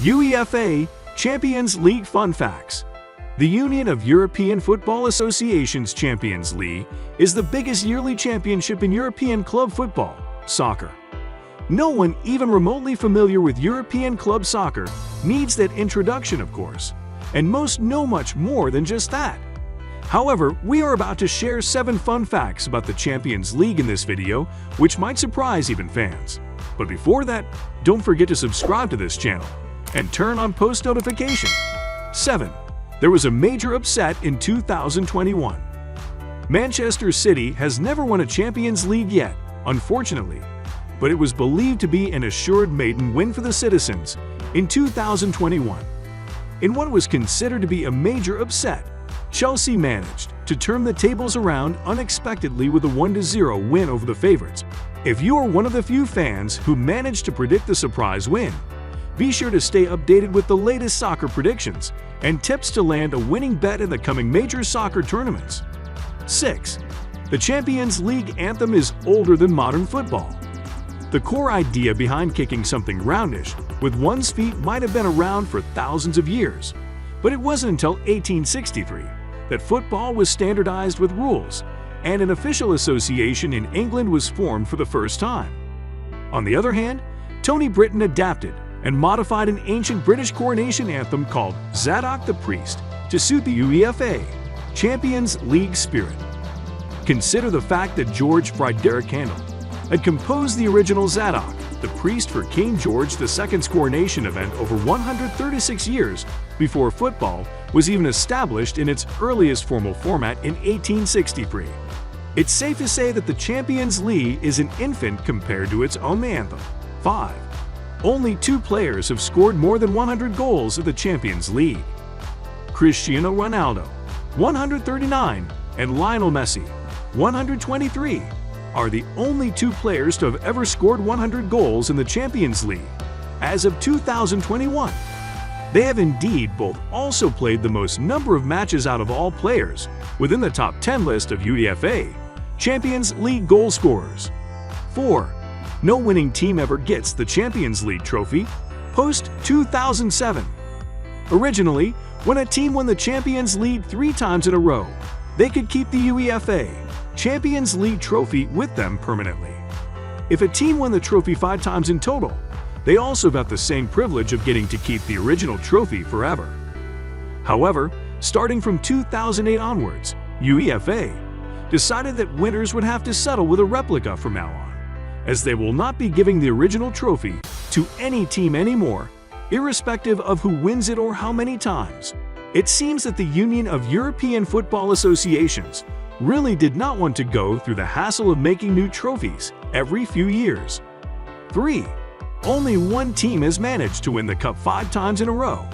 UEFA Champions League Fun Facts. The Union of European Football Associations Champions League is the biggest yearly championship in European club football, soccer. No one even remotely familiar with European club soccer needs that introduction, of course, and most know much more than just that. However, we are about to share 7 fun facts about the Champions League in this video, which might surprise even fans. But before that, don't forget to subscribe to this channel and turn on post notification. 7. There was a major upset in 2021. Manchester City has never won a Champions League yet, unfortunately, but it was believed to be an assured maiden win for the citizens in 2021. In what was considered to be a major upset, Chelsea managed to turn the tables around unexpectedly with a 1-0 win over the favorites. If you are one of the few fans who managed to predict the surprise win, be sure to stay updated with the latest soccer predictions and tips to land a winning bet in the coming major soccer tournaments. 6. The Champions League anthem is older than modern football. The core idea behind kicking something roundish with one's feet might have been around for thousands of years, but it wasn't until 1863 that football was standardized with rules and an official association in England was formed for the first time. On the other hand, Tony Britton adapted and modified an ancient British coronation anthem called Zadok the Priest to suit the UEFA Champions League spirit. Consider the fact that George Frederick Handel had composed the original Zadok the Priest for King George II's coronation event over 136 years before football was even established in its earliest formal format in 1863. It's safe to say that the Champions League is an infant compared to its own anthem. 5. Only 2 players have scored more than 100 goals at the Champions League. Cristiano Ronaldo, 139, and Lionel Messi, 123, are the only 2 players to have ever scored 100 goals in the Champions League. As of 2021, they have indeed both also played the most number of matches out of all players within the top 10 list of UEFA Champions League goal scorers. 4. No winning team ever gets the Champions League trophy post-2007. Originally, when a team won the Champions League 3 times in a row, they could keep the UEFA Champions League trophy with them permanently. If a team won the trophy 5 times in total, they also got the same privilege of getting to keep the original trophy forever. However, starting from 2008 onwards, UEFA decided that winners would have to settle with a replica from now on, as they will not be giving the original trophy to any team anymore, irrespective of who wins it or how many times. It seems that the Union of European Football Associations really did not want to go through the hassle of making new trophies every few years. 3. Only one team has managed to win the Cup 5 times in a row.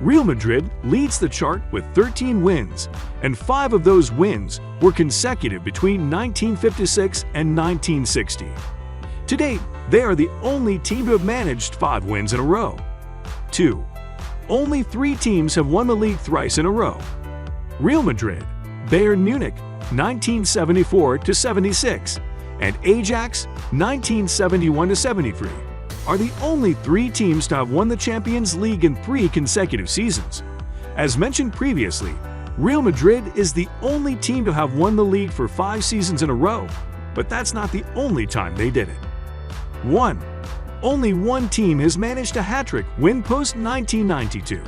Real Madrid leads the chart with 13 wins, and 5 of those wins were consecutive between 1956 and 1960. To date, they are the only team to have managed 5 wins in a row. 2. Only 3 teams have won the league thrice in a row. Real Madrid, Bayern Munich 1974-76, and Ajax 1971-73 are the only 3 teams to have won the Champions League in 3 consecutive seasons. As mentioned previously, Real Madrid is the only team to have won the league for 5 seasons in a row, but that's not the only time they did it. 1. Only one team has managed a hat-trick win post-1992.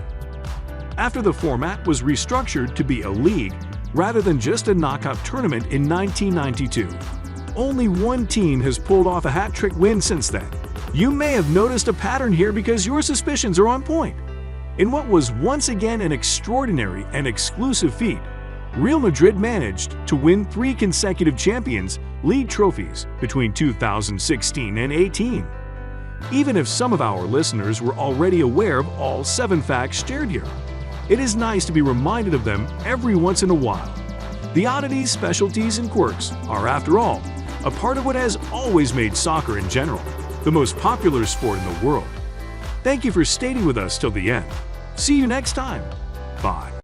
After the format was restructured to be a league rather than just a knockout tournament in 1992, only one team has pulled off a hat-trick win since then. You may have noticed a pattern here because your suspicions are on point. In what was once again an extraordinary and exclusive feat, Real Madrid managed to win 3 consecutive Champions League trophies between 2016 and 18. Even if some of our listeners were already aware of all 7 facts shared here, it is nice to be reminded of them every once in a while. The oddities, specialties, and quirks are, after all, a part of what has always made soccer in general the most popular sport in the world. Thank you for staying with us till the end. See you next time. Bye.